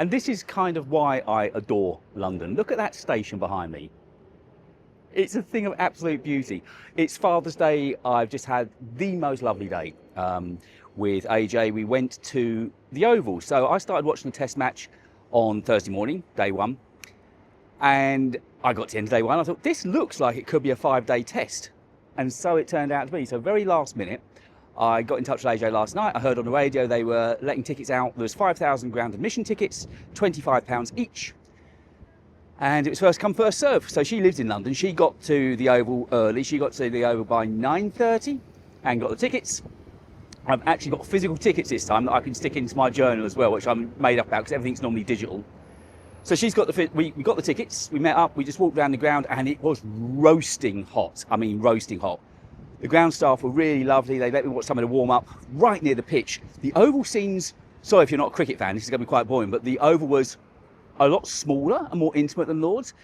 And this is kind of why I adore London. Look at that station behind me. It's a thing of absolute beauty. It's Father's Day. I've just had the most lovely day with AJ. We went to the Oval. So I started watching the test match on Thursday morning, day one. And I got to the end of day one. I thought, this looks like it could be a 5-day test. And so it turned out to be. So very last minute, I got in touch with AJ last night. I heard on the radio they were letting tickets out. There was 5,000 ground admission tickets, £25 each. And it was first come, first serve. So she lives in London. She got to the Oval early. She got to the Oval by 9:30 and got the tickets. I've actually got physical tickets this time that I can stick into my journal as well, which I'm made up about because everything's normally digital. So she's got we got the tickets. We met up. We just walked around the ground and it was roasting hot. I mean, roasting hot. The ground staff were really lovely. They let me watch some of the warm-up right near the pitch. The Oval seems, sorry if you're not a cricket fan, this is going to be quite boring, but the Oval was a lot smaller and more intimate than Lord's,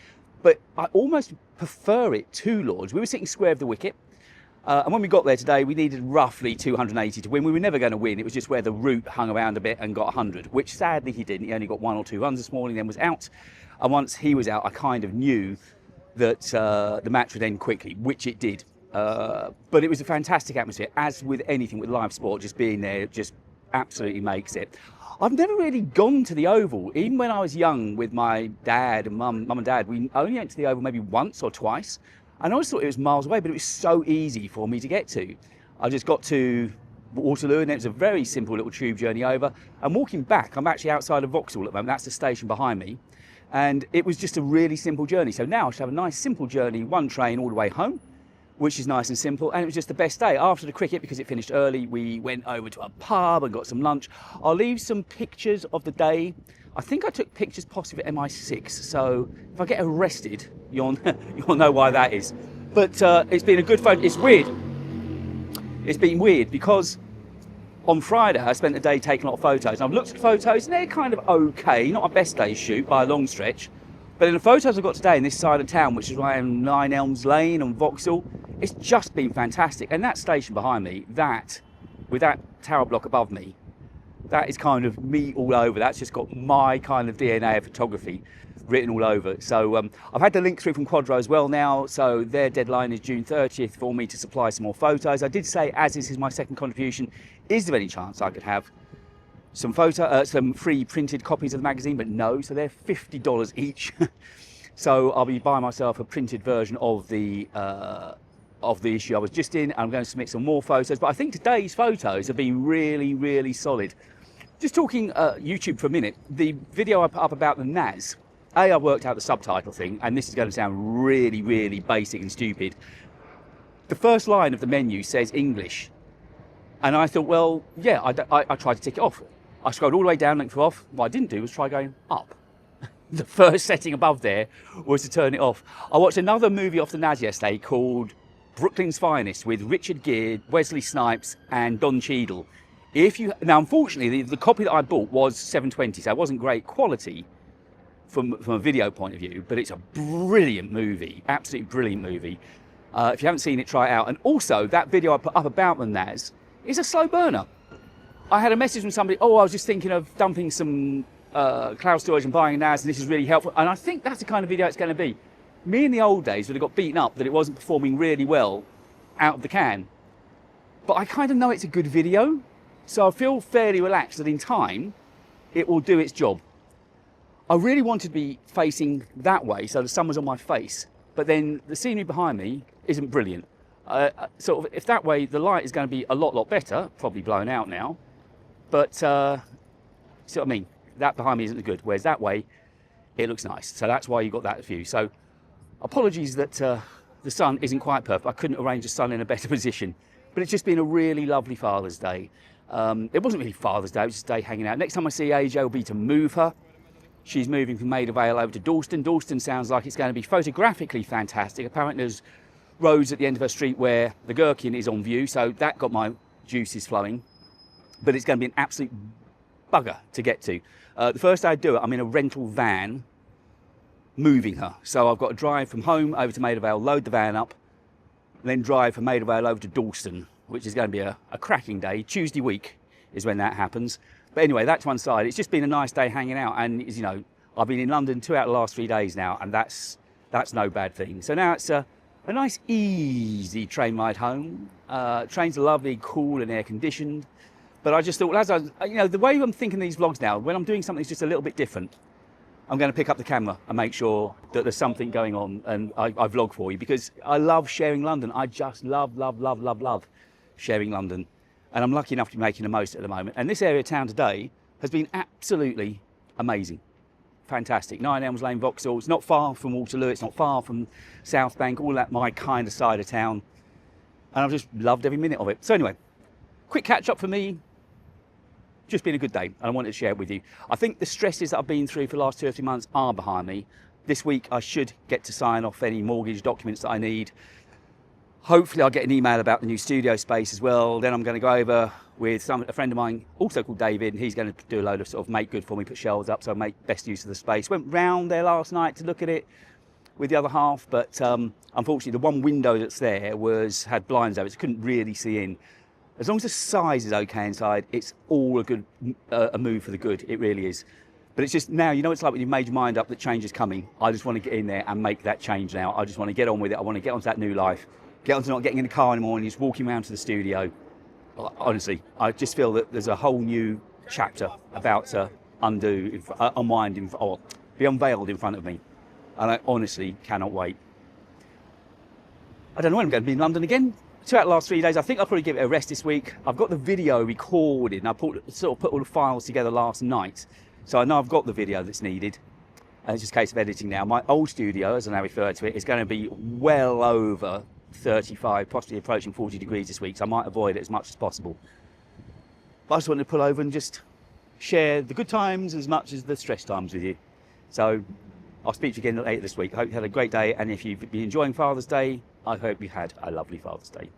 but I almost prefer it to Lord's. We were sitting square of the wicket, and when we got there today, we needed roughly 280 to win. We were never going to win. It was just where the root hung around a bit and got 100, which sadly he didn't. He only got 1 or 2 runs this morning, then was out. And once he was out, I kind of knew that the match would end quickly, which it did. But it was a fantastic atmosphere, as with anything with live sport. Just being there just absolutely makes it. I've never really gone to the Oval. Even when I was young with my dad and mum and dad, we only went to the Oval maybe once or twice. And I always thought it was miles away, but it was so easy for me to get to. I just got to Waterloo and it was a very simple little tube journey over. And walking back, I'm actually outside of Vauxhall at the moment. That's the station behind me. And it was just a really simple journey. So now I should have a nice simple journey, one train all the way home, which is nice and simple, and it was just the best day. After the cricket, because it finished early, we went over to a pub and got some lunch. I'll leave some pictures of the day. I think I took pictures possibly at MI6, so if I get arrested, you'll know why that is. But it's been a good photo. It's weird. It's been weird because on Friday I spent the day taking a lot of photos, and I've looked at photos and they're kind of okay, not a best day shoot by a long stretch. But in the photos I've got today in this side of town, which is around 9 Elms Lane and Vauxhall, it's just been fantastic. And that station behind me, that, with that tower block above me, that is kind of me all over. That's just got my kind of DNA of photography written all over it. So I've had the link through from Quadro as well now. So their deadline is June 30th for me to supply some more photos. I did say, as this is my second contribution, is there any chance I could have some free printed copies of the magazine? But no, so they're $50 each. So I'll be buying myself a printed version of the issue I was just in. I'm going to submit some more photos, but I think today's photos have been really, really solid. Just talking YouTube for a minute, the video I put up about the NAS, I worked out the subtitle thing, and this is going to sound really, really basic and stupid. The first line of the menu says English, and I thought, well, yeah, I tried to tick it off. I scrolled all the way down, linked for off. What I didn't do was try going up. The first setting above there was to turn it off. I watched another movie off the NAS yesterday called Brooklyn's Finest with Richard Gere, Wesley Snipes and Don Cheadle. Now, unfortunately, the copy that I bought was 720, so it wasn't great quality from a video point of view, but it's a brilliant movie, absolutely brilliant movie. If you haven't seen it, try it out. And also, that video I put up about the NAS is a slow burner. I had a message from somebody, I was just thinking of dumping some cloud storage and buying a NAS, and this is really helpful. And I think that's the kind of video it's going to be. Me in the old days would have got beaten up that it wasn't performing really well out of the can. But I kind of know it's a good video, so I feel fairly relaxed that in time, it will do its job. I really wanted to be facing that way, so the sun was on my face, but then the scenery behind me isn't brilliant. Sort of, if that way, the light is going to be a lot better, probably blown out now, but see what I mean? That behind me isn't good, whereas that way, it looks nice. So that's why you got that view. So apologies that the sun isn't quite perfect. I couldn't arrange the sun in a better position, but it's just been a really lovely Father's Day. It wasn't really Father's Day, it was just a day hanging out. Next time I see AJ will be to move her. She's moving from Maida Vale over to Dalston. Dalston sounds like it's going to be photographically fantastic. Apparently there's roads at the end of her street where the Gherkin is on view, so that got my juices flowing. But it's going to be an absolute bugger to get to. The first day I do it, I'm in a rental van moving her. So I've got to drive from home over to Maida Vale, load the van up, and then drive from Maida Vale over to Dalston, which is going to be a cracking day. Tuesday week is when that happens. But anyway, that's one side. It's just been a nice day hanging out, and you know, I've been in London 2 out of the last 3 days now, and that's no bad thing. So now it's a nice easy train ride home. Trains are lovely, cool and air conditioned. But I just thought, well, as you know, the way I'm thinking these vlogs now, when I'm doing something that's just a little bit different, I'm going to pick up the camera and make sure that there's something going on, and I vlog for you, because I love sharing London. I just love sharing London. And I'm lucky enough to be making the most at the moment. And this area of town today has been absolutely amazing. Fantastic. 9 Elms Lane, Vauxhall. It's not far from Waterloo. It's not far from South Bank, all that my kind of side of town. And I've just loved every minute of it. So anyway, quick catch up for me. Just been a good day, and I wanted to share it with you. I think the stresses that I've been through for the last 2 or 3 months are behind me. This week I should get to sign off any mortgage documents that I need. Hopefully I'll get an email about the new studio space as well. Then I'm going to go over with a friend of mine, also called David, and he's going to do a load of sort of make good for me, put shelves up, so I make best use of the space. Went round there last night to look at it with the other half, but unfortunately the one window that's there had blinds over it, so couldn't really see in. As long as the size is okay inside, it's all a move for the good. It really is. But it's just now, you know, it's like when you've made your mind up that change is coming. I just want to get in there and make that change now. I just want to get on with it. I want to get onto that new life. Get onto not getting in the car anymore and just walking around to the studio. Honestly, I just feel that there's a whole new chapter about to unwind, or be unveiled in front of me. And I honestly cannot wait. I don't know when I'm going to be in London again. 2 out of the last 3 days. I think I'll probably give it a rest this week. I've got the video recorded, and I sort of put all the files together last night. So I know I've got the video that's needed. And it's just a case of editing now. My old studio, as I now refer to it, is going to be well over 35, possibly approaching 40 degrees this week. So I might avoid it as much as possible. But I just wanted to pull over and just share the good times as much as the stress times with you. So I'll speak to you again later this week. I hope you had a great day, and if you've been enjoying Father's Day, I hope you had a lovely Father's Day.